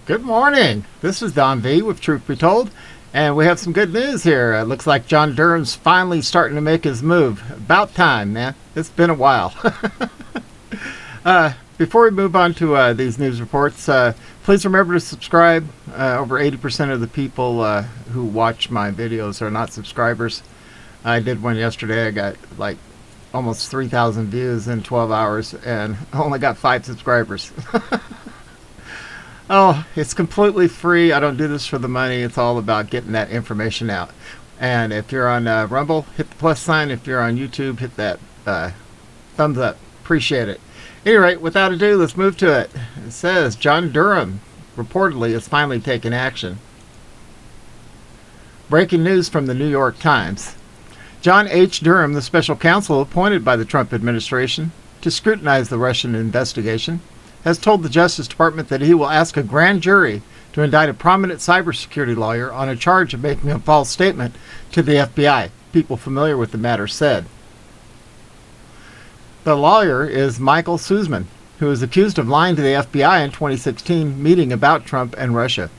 Good morning. This is Don V with Truth Be Told, and we have some good news here. It looks like John Durham's finally starting to make his move. About time, man. It's been a while. Before we move on to these news reports, please remember to subscribe. Over 80% of the people who watch my videos are not subscribers. I did one yesterday. I got like almost 3,000 views in 12 hours and only got 5 subscribers. Oh, it's completely free. I don't do this for the money. It's all about getting that information out. And if you're on Rumble, hit the plus sign. If you're on YouTube, hit that thumbs up. Appreciate it. At any rate, without ado, let's move to it. It says John Durham reportedly has finally taken action. Breaking news from the New York Times. John H. Durham, the special counsel appointed by the Trump administration to scrutinize the Russian investigation, has told the Justice Department that he will ask a grand jury to indict a prominent cybersecurity lawyer on a charge of making a false statement to the FBI, people familiar with the matter said. The lawyer is Michael Sussman, who is accused of lying to the FBI in 2016 meeting about Trump and Russia.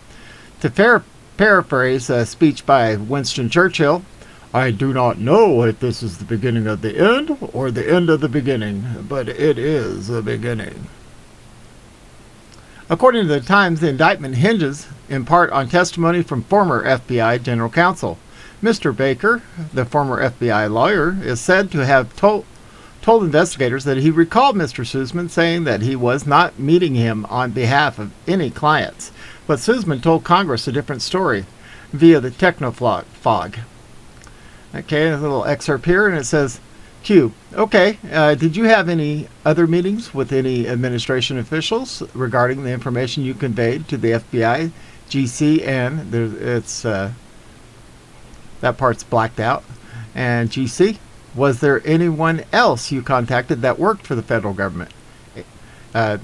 To paraphrase a speech by Winston Churchill, "I do not know if this is the beginning of the end or the end of the beginning, but it is the beginning." According to the Times, the indictment hinges in part on testimony from former FBI General Counsel. Mr. Baker, the former FBI lawyer, is said to have told investigators that he recalled Mr. Sussman saying that he was not meeting him on behalf of any clients. But Sussman told Congress a different story via the Technofog. Okay, a little excerpt here, and it says, Q. Okay, did you have any other meetings with any administration officials regarding the information you conveyed to the FBI, GC, and that part's blacked out, and GC? Was there anyone else you contacted that worked for the federal government? Not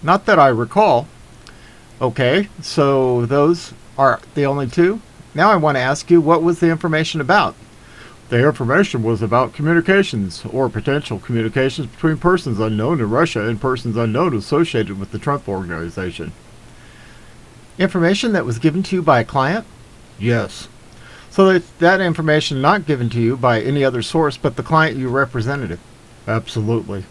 that I recall. Okay, so those are the only two? Now I want to ask you, what was the information about? The information was about communications, or potential communications between persons unknown in Russia and persons unknown associated with the Trump organization. Information that was given to you by a client? Yes. So that information not given to you by any other source but the client you represented? Absolutely.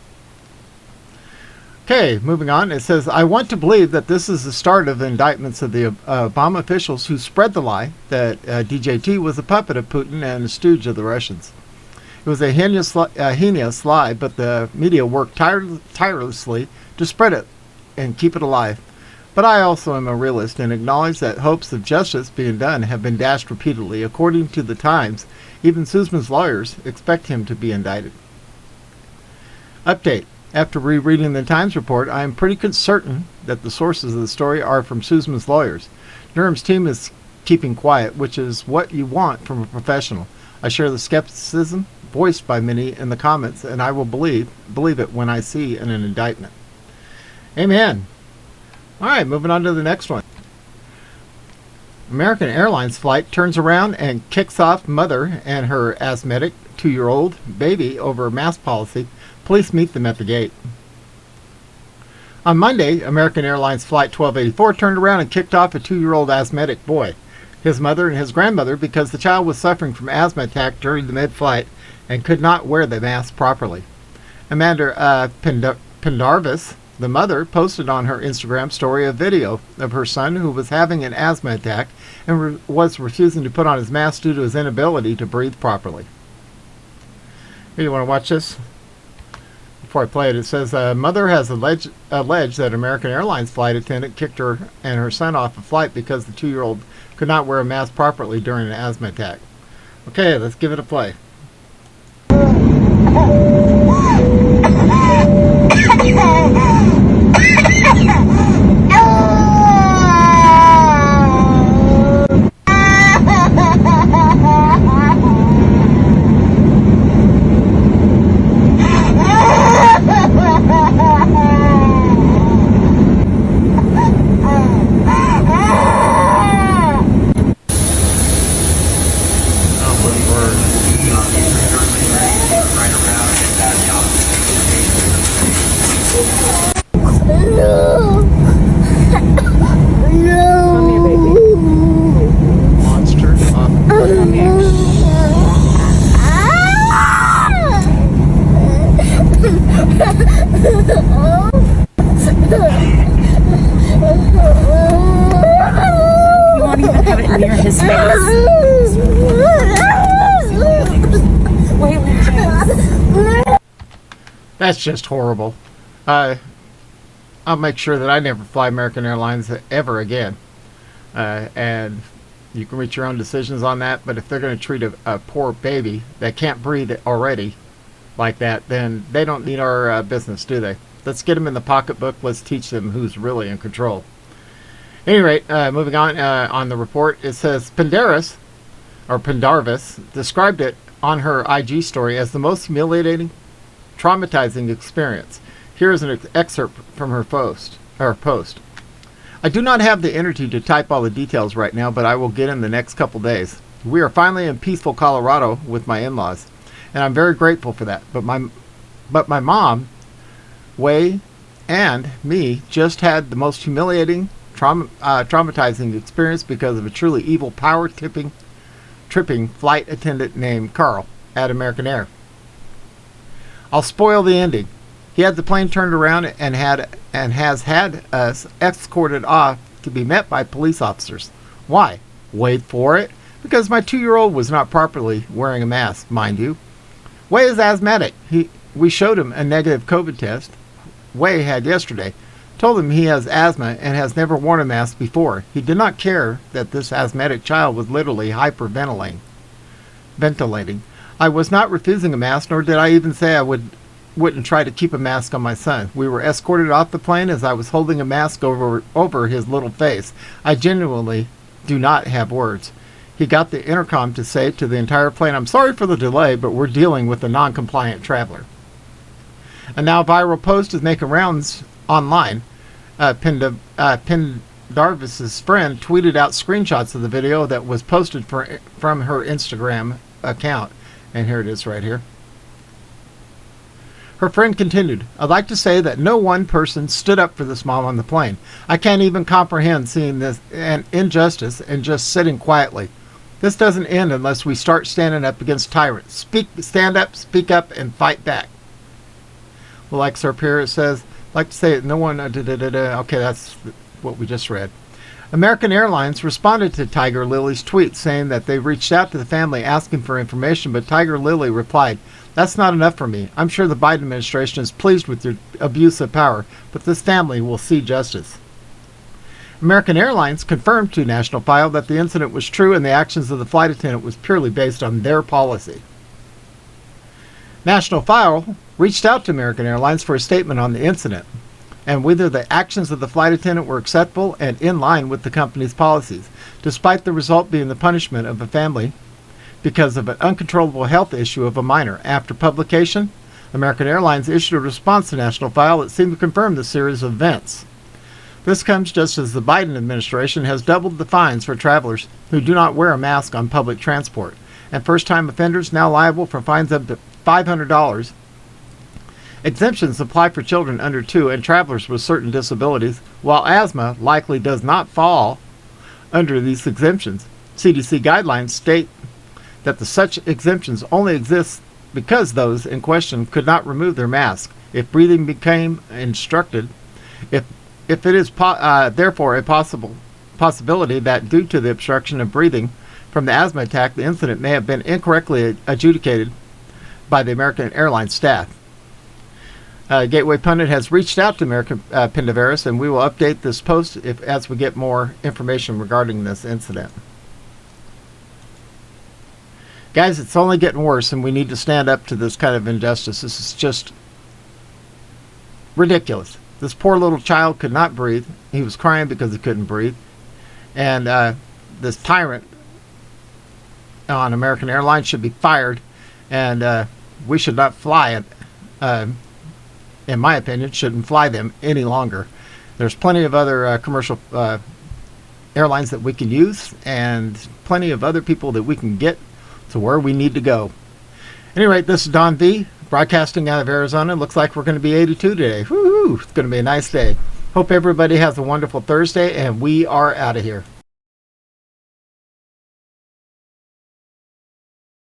Okay, moving on. It says, I want to believe that this is the start of the indictments of the Obama officials who spread the lie that DJT was a puppet of Putin and a stooge of the Russians. It was a heinous lie, but the media worked tirelessly to spread it and keep it alive. But I also am a realist and acknowledge that hopes of justice being done have been dashed repeatedly. According to the Times, even Sussman's lawyers expect him to be indicted. Update. After rereading the Times report, I am pretty certain that the sources of the story are from Sussman's lawyers. Durham's team is keeping quiet, which is what you want from a professional. I share the skepticism voiced by many in the comments, and I will believe it when I see an indictment. Amen. All right, moving on to the next one. American Airlines flight turns around and kicks off mother and her asthmatic 2-year-old baby over mask policy. Police meet them at the gate. On Monday, American Airlines Flight 1284 turned around and kicked off a 2-year-old asthmatic boy, his mother, and his grandmother because the child was suffering from asthma attack during the mid-flight and could not wear the mask properly. Amanda Pendarvis, the mother, posted on her Instagram story a video of her son who was having an asthma attack and was refusing to put on his mask due to his inability to breathe properly. Here, you want to watch this? Before I play it, it says, mother has alleged that American Airlines flight attendant kicked her and her son off a flight because the 2-year-old could not wear a mask properly during an asthma attack. Okay, let's give it a play. Come here, baby. Monster. Come here. You won't even have it near his face. Waylon James. That's just horrible. I'll make sure that I never fly American Airlines ever again. And you can reach your own decisions on that, but if they're going to treat a poor baby that can't breathe already like that, then they don't need our business, do they? Let's get them in the pocketbook. Let's teach them who's really in control. At any rate, moving on the report, it says Pendarvis described it on her IG story as the most humiliating, traumatizing experience. Here is an excerpt from her post. I do not have the energy to type all the details right now, but I will get in the next couple days. We are finally in peaceful Colorado with my in-laws, and I'm very grateful for that. But my mom, Wei, and me just had the most humiliating, traumatizing experience because of a truly evil, tripping flight attendant named Carl at American Air. I'll spoil the ending. He had the plane turned around and has had us escorted off to be met by police officers. Why? Wait for it. Because my 2-year-old was not properly wearing a mask, mind you. Wei is asthmatic. We showed him a negative COVID test Wei had yesterday. Told him he has asthma and has never worn a mask before. He did not care that this asthmatic child was literally hyperventilating. I was not refusing a mask, nor did I even say I wouldn't try to keep a mask on my son. We were escorted off the plane as I was holding a mask over his little face. I genuinely do not have words. He got the intercom to say to the entire plane, "I'm sorry for the delay, but we're dealing with a non-compliant traveler." A now viral post is making rounds online. Pendarvis's friend tweeted out screenshots of the video that was posted from her Instagram account. And here it is right here. Her friend continued, "I'd like to say that no one person stood up for this mom on the plane. I can't even comprehend seeing this an injustice and just sitting quietly. This doesn't end unless we start standing up against tyrants. Stand up, speak up, and fight back." Well, like Sir Pierre says, like to say no one. Okay, that's what we just read. American Airlines responded to Tiger Lily's tweet saying that they reached out to the family asking for information, but Tiger Lily replied, "That's not enough for me. I'm sure the Biden administration is pleased with your abuse of power, but this family will see justice." American Airlines confirmed to National File that the incident was true and the actions of the flight attendant was purely based on their policy. National File reached out to American Airlines for a statement on the incident and whether the actions of the flight attendant were acceptable and in line with the company's policies, despite the result being the punishment of a family because of an uncontrollable health issue of a minor. After publication, American Airlines issued a response to National File that seemed to confirm the series of events. This comes just as the Biden administration has doubled the fines for travelers who do not wear a mask on public transport, and first-time offenders now liable for fines up to $500. Exemptions apply for children under 2 and travelers with certain disabilities, while asthma likely does not fall under these exemptions. CDC guidelines state that such exemptions only exist because those in question could not remove their mask if breathing became obstructed. If it is therefore a possibility that due to the obstruction of breathing from the asthma attack, the incident may have been incorrectly adjudicated by the American Airlines staff. Gateway Pundit has reached out to American Pendarvis, and we will update this post as we get more information regarding this incident. Guys, it's only getting worse, and we need to stand up to this kind of injustice. This is just ridiculous. This poor little child could not breathe. He was crying because he couldn't breathe. And this tyrant on American Airlines should be fired, and we should not fly it. In my opinion, shouldn't fly them any longer. There's plenty of other commercial airlines that we can use, and plenty of other people that we can get to where we need to go. At any rate, this is Don V, broadcasting out of Arizona. Looks like we're going to be 82 today. Woo-hoo! It's going to be a nice day. Hope everybody has a wonderful Thursday, and we are out of here.